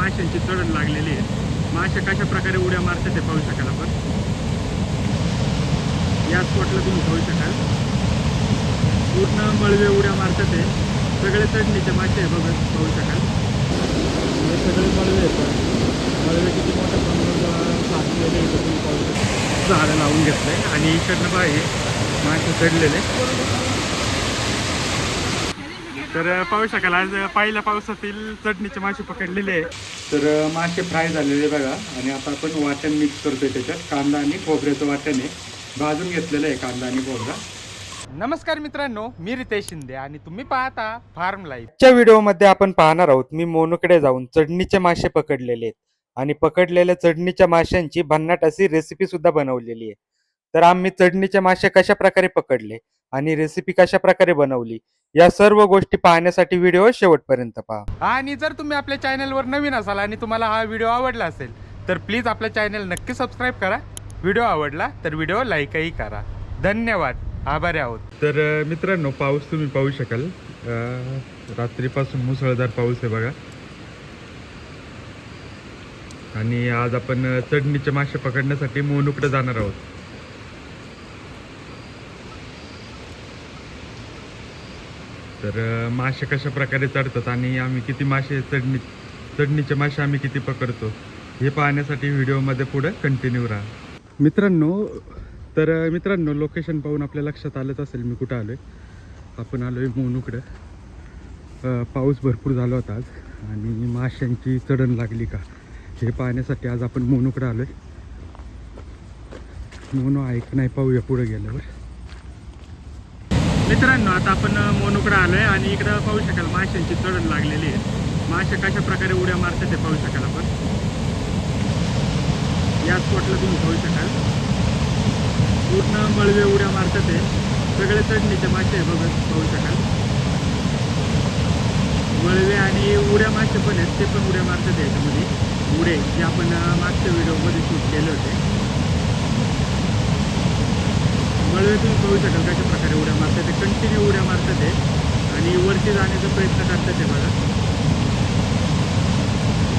माशांची चढण लागलेली आहे। मासे कशा प्रकारे उड्या मारतात ते पाहू शकाल आपण। या स्पॉटला तुम्ही पाहू शकाल पूर्ण मळवे उड्या मारतात ते सगळे चढणीचे मासे आहे बघा, पाहू शकाल हे सगळे मळवे आहेत। मळवे किती मोठ्या प्रमाणात साचलेले आहे तुम्ही पाहू शकाल। झाडं लावून घेतलंय आणि इकडनं पाहिजे मासे चढलेले। तर पाहू शकाल आज पहिल्या पावसातील चढणीचे मासे पकडलेले आहे। तर मासे फ्राय झालेले बघा आणि आता आपण वाटण मिक्स करतोय त्याच्यात कांदा आणि खोबऱ्याचं वाटण आहे, भाजून घेतलेलं आहे कांदा आणि खोबरा। नमस्कार मित्रांनो, मी रितेश शिंदे आणि तुम्ही पाहता फार्म लाईफ। च्या व्हिडिओमध्ये आपण पाहणार आहोत मी मोनूकडे जाऊन चढणीचे मासे पकडलेले आहेत आणि पकडलेल्या चढणीच्या माशांची भन्नाट अशी रेसिपी सुद्धा बनवलेली आहे। तर आम्ही चढणीचे मासे कशा प्रकारे पकडले आणि रेसिपी कशा प्रकारे बनवली या सर्व गोष्टी पाहण्यासाठी व्हिडिओ शेवटपर्यंत पहा। आणि जर तुम्ही आपल्या चॅनलवर नवीन असाल आणि तुम्हाला हा व्हिडिओ आवडला असेल तर प्लीज आपल्या चॅनल नक्की सबस्क्राईब करा। व्हिडिओ आवडला तर व्हिडिओ लाईकही करा। धन्यवाद, आभारी आहोत। तर मित्रांनो पाऊस तुम्ही पाहू शकाल, रात्रीपासून मुसळधार पाऊस आहे बघा आणि आज आपण चढणीचे मासे पकडण्यासाठी मोनूकडे जाणार आहोत। तर मासे कशा प्रकारे चढतात आणि आम्ही किती मासे चढणीचे मासे आम्ही किती पकडतो हे पाहण्यासाठी व्हिडिओमध्ये पुढे कंटिन्यू राहा मित्रांनो। लोकेशन पाहून आपल्या लक्षात आलंच असेल मी कुठं आलोय। आपण आलोय मोनूकडं। पाऊस भरपूर झाला होता आज आणि माशांची चढण लागली का हे पाहण्यासाठी आज आपण मोनूकडे आलोय। मोनू आहे की नाही पाहूया पुढे गेल्यावर। मित्रांनो आता आपण मोनूकडे आलोय आणि इकडं पाहू शकाल माशांची चढण लागलेली आहे। मासे कशा प्रकारे उड्या मारतात ते पाहू शकाल आपण। या स्पॉटला तुम्ही पाहू शकाल पूर्ण मळवे उड्या मारतात ते सगळे चढणीचे मासे आहे बघा, पाहू शकाल मळवे आणि उड्या मासे पण आहेत, ते पण उड्या मारतात याच्यामध्ये उडे जे आपण मागच्या व्हिडिओमध्ये शूट केले होते। मळवे तुम्ही पाहू शकाल कशा प्रकारे उड्या मारतात ते, कंटिन्यू उड्या मारतात ते आणि वरती जाण्याचा प्रयत्न करतात ते बघा,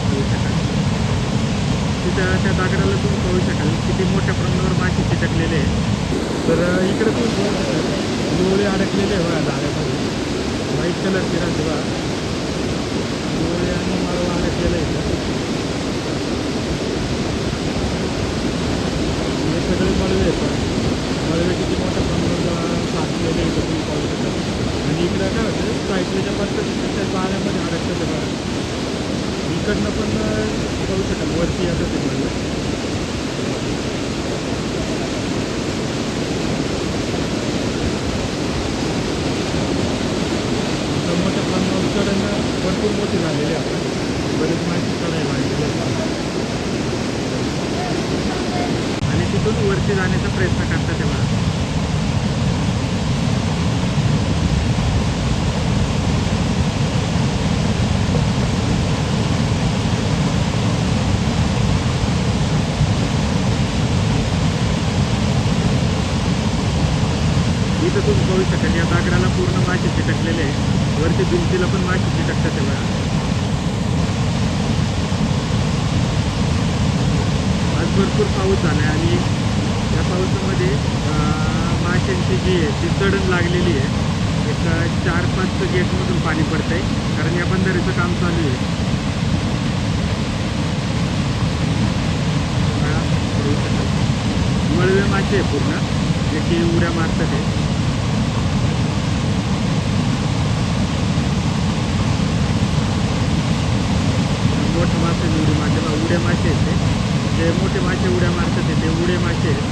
पाहू शकाल तिथं त्या दगडाला तुम्ही पाहू शकाल किती मोठ्या प्रमाणावर मासे चिटकलेले आहे। तर इकडे तुम्ही पाहू शकाल डोळे अडकलेले आहे बघा झाडामध्ये, व्हाईट कलरचे राहते बघा डोळे आणि मळवा अडकलेलं आहे। हे सगळे मळवे आहेत, मळवे किती मोठ्या प्रमाणात साचलेले आहे तुम्ही पाहू शकाल आणि इकडं काय होतं सायकलीच्या पद्धतीने त्या पाण्यामध्ये अडकतं ते बघा। इकडनं पण पाहू शकाल वरती येतं ते मळवे। मोठ्या प्रमाणावर चढण भरपूर मोठी झालेली आहे, आपण बरेच माहिती चढायला लागलेली आणि तिथून वरती जाण्याचा प्रयत्न करतात ते मला। इथं तुम्ही पाहू शकाल या दगडाला पूर्ण मासे चिटकलेले आहे, वरती भिंतीला पण मासे चिटकतात ते बघा। आज भरपूर पाऊस झाला आहे आणि या पावसामध्ये माशांची जी आहे ती चढण लागलेली आहे। एक 4-5 गेटमधून पाणी पडतं आहे कारण या बंधाऱ्याचं काम चालू आहे। मळवे मासे आहे पूर्ण जे की उड्या मारतात आहे। मोठे मासे उडी मारते उड्या मासे आहेत ते मोठे मासे उड्या मारतात ते उडे मासे आहेत।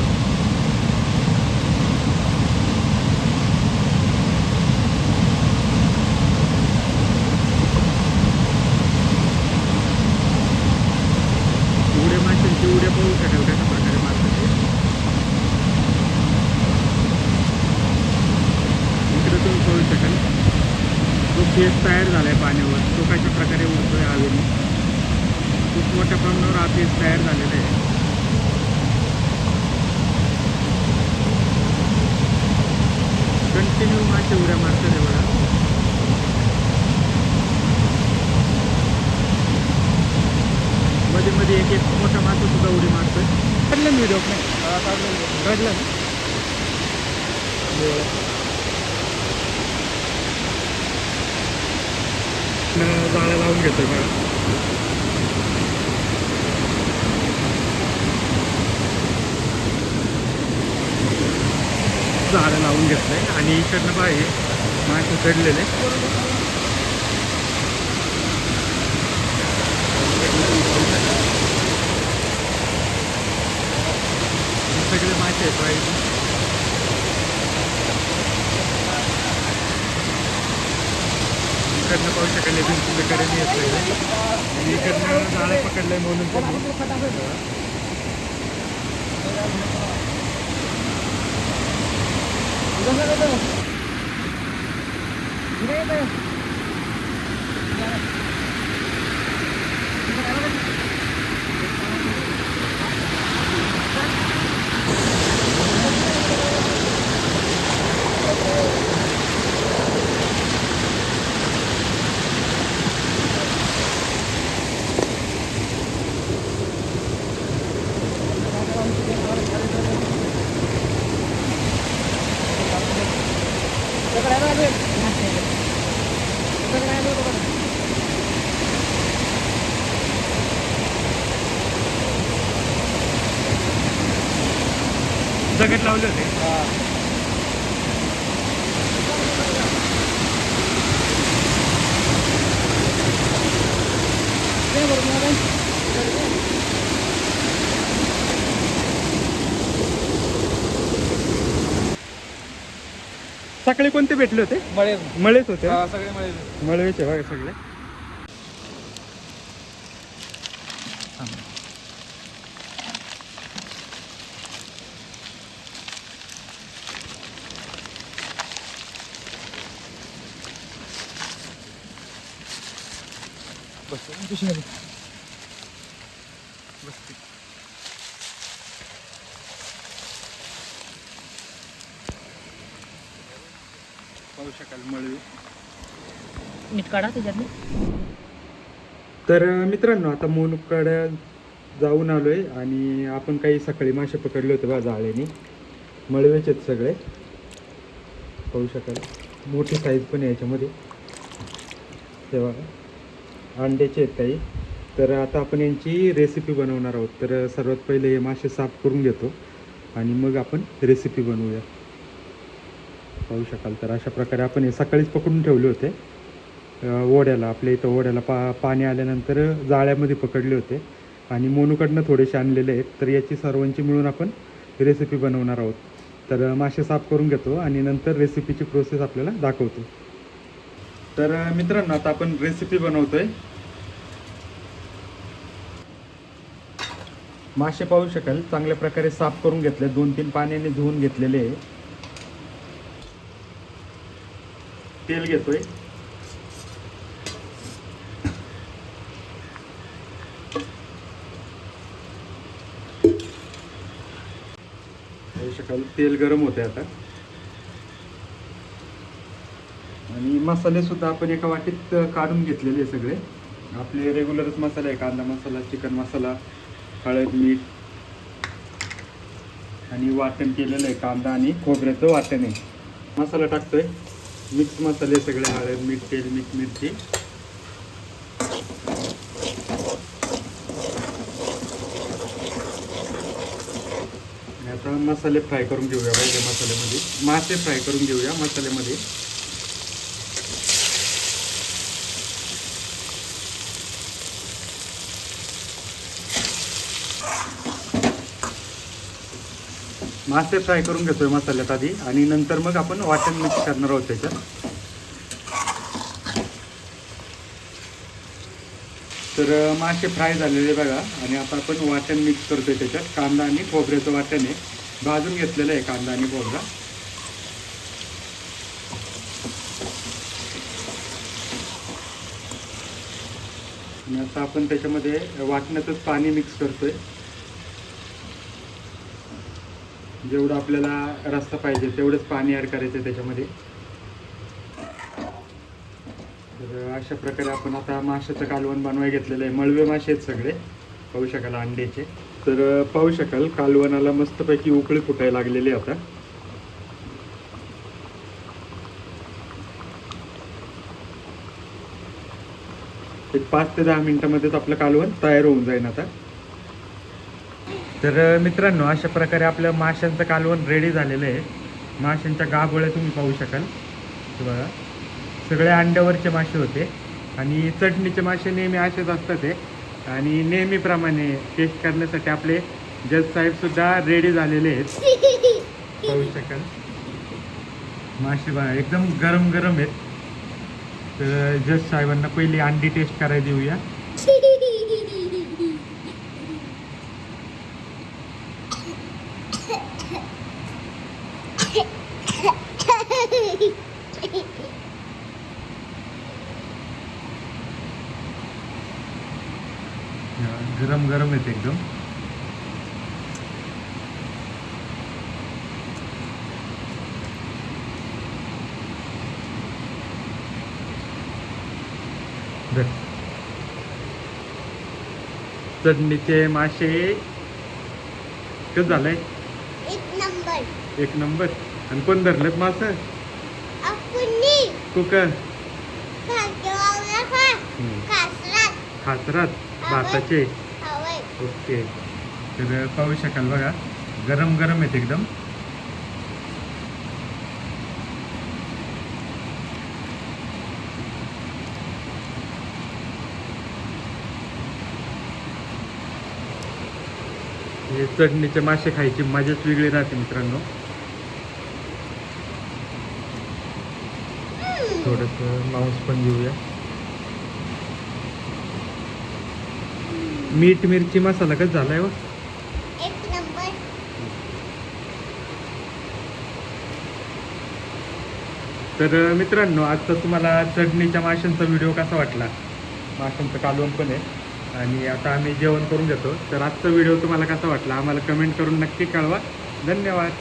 उड्या माशांची उड्या पाहू शकाल कशा प्रकारे मारतात ते। इकडे तुम्ही पाहू शकाल जो फेस तयार झाला आहे पाण्यावर तो कशा प्रकारे उडतोय हवेने, खूप मोठ्या प्रमाणावर हा फेस तयार झालेला आहे। कंटिन्यू मासे उड्या मारतात आहे बघा। मध्ये मध्ये एक एक मोठा मासा सुद्धा उडी मारतोय. काढलं मी व्हिडिओ नाही काढलं ना. जाळ्या लावून घेतोय बघा. झाडं लावून घेतलंय आणि इकडनं बाहेर मासे चढलेले. सगळे मासे आहेत बाहेर. इकडनं पाहू शकाल भिंतीकडे मी येतोय आणि इकडनं जाळं पकडलंय म्हणून दगड लावले होते. सकाळी कोणते भेटले होते? मळेच होते. सगळे मळवेचे बघा सगळे. पाहू शकाल मळवी. मीठ काढा त्याच्यातून. तर मित्रांनो आता मोनुकडे जाऊन आलोय आणि आपण काही सकाळी मासे पकडले होते बा जाळ्याने. मळवेचे आहेत सगळे. पाहू शकाल मोठी साईज पण आहे याच्यामध्ये. तेव्हा अंड्याचे आहेत काही. तर आता आपण यांची रेसिपी बनवणार आहोत. तर सर्वात पहिले हे मासे साफ करून घेतो आणि मग आपण रेसिपी बनवूया. पाहू शकाल तर अशा प्रकारे आपण हे सकाळीच पकडून ठेवले होते. ओढ्याला आपल्या इथं ओढ्याला पाणी आल्यानंतर जाळ्यामध्ये पकडले होते आणि मोनूकडनं थोडेसे आणलेले आहेत. तर याची सर्वांची मिळून आपण रेसिपी बनवणार आहोत. तर मासे साफ करून घेतो आणि नंतर रेसिपीची प्रोसेस आपल्याला दाखवतो. तर मित्रांनो आता आपण रेसिपी बनवतोय. मासे पाहू शकाल चांगल्या प्रकारे साफ करून घेतले. 2-3 पाण्याने धुवून घेतलेले आहे. तेल घेतोय. पाहू शकाल तेल गरम होते आता. आणि मसाले सुद्धा आपण एका वाटीत काढून घेतलेले सगळे. आपले रेग्युलरच मसाले आहे. कांदा मसाला, चिकन मसाला, हळद, मीठ आणि वाटण केलेलं आहे. कांदा आणि खोबऱ्याचं वाटण आहे. मसाला टाकतोय. मिक्स मसाले सगळे. हळद, मीठ, तेल, मीठ, मिरची. आणि आता मसाले फ्राय करून घेऊया. पाहिजे मसाल्यामध्ये मासे फ्राय करून घेऊया मसाल्यामध्ये. मासे फ्राय करून घेतोय मसाल्यात आधी आणि नंतर मग आपण वाटण मिक्स करणार आहोत त्याच्यात. तर मासे फ्राय झालेले बघा आणि आता आपण वाटण मिक्स करतोय त्याच्यात. कांदा आणि खोबऱ्याचं वाटण आहे. भाजून घेतलेलं आहे कांदा आणि खोबरा. आणि आता आपण त्याच्यामध्ये वाटणातच पाणी मिक्स करतोय. जेवढं आपल्याला रस्सा पाहिजे तेवढंच पाणी ॲड करायचं त्याच्यामध्ये. तर अशा प्रकारे आपण आता माशाचं कालवण बनवायला घेतलेलं आहे. मळवे मासे आहेत सगळे. पाहू शकाल अंड्याचे. तर पाहू शकाल कालवणाला मस्तपैकी उकळी फुटायला लागलेली आहे आता. एक 5 ते 10 मिनिटामध्येच आपलं कालवण तयार होऊन जाईल आता. तर मित्रांनो, अशा प्रकारे आपलं माशांचं कालवण रेडी झालेलं आहे. माशांच्या गाभोळ्या तुम्ही पाहू शकाल. हे बघा, सगळे अंड्यावरचे मासे होते आणि चटणीचे मासे नेहमी असेच असतात आहे. आणि नेहमीप्रमाणे टेस्ट करण्यासाठी आपले जज साहेबसुद्धा रेडी झालेले आहेत. पाहू शकाल मासे बघा, एकदम गरम गरम आहेत. तर जज साहेबांना पहिली अंडी टेस्ट करायला देऊया. गरम गरम आहेत एकदम. चटणीचे मासे कसं झालंय? एक नंबर. आणि कोण धरलं मास? कुकर खासरात भाताचे. ओके. तर पाहू शकाल बघा, गरम गरम आहेत एकदम. हे चटणीचे मासे खायची मजाच वेगळी राहते मित्रांनो. थोडंसं मांस पण घेऊया. मीठ मिरची मसाला कसं झालाय व? तर मित्रांनो, आजचा तुम्हाला चटणीच्या माशांचा व्हिडिओ कसा वाटला? माशांचं कालवण पण आहे आणि आता आम्ही जेवण करून घेतो. तर आजचा व्हिडिओ तुम्हाला कसा वाटला आम्हाला कमेंट करून नक्की कळवा. धन्यवाद.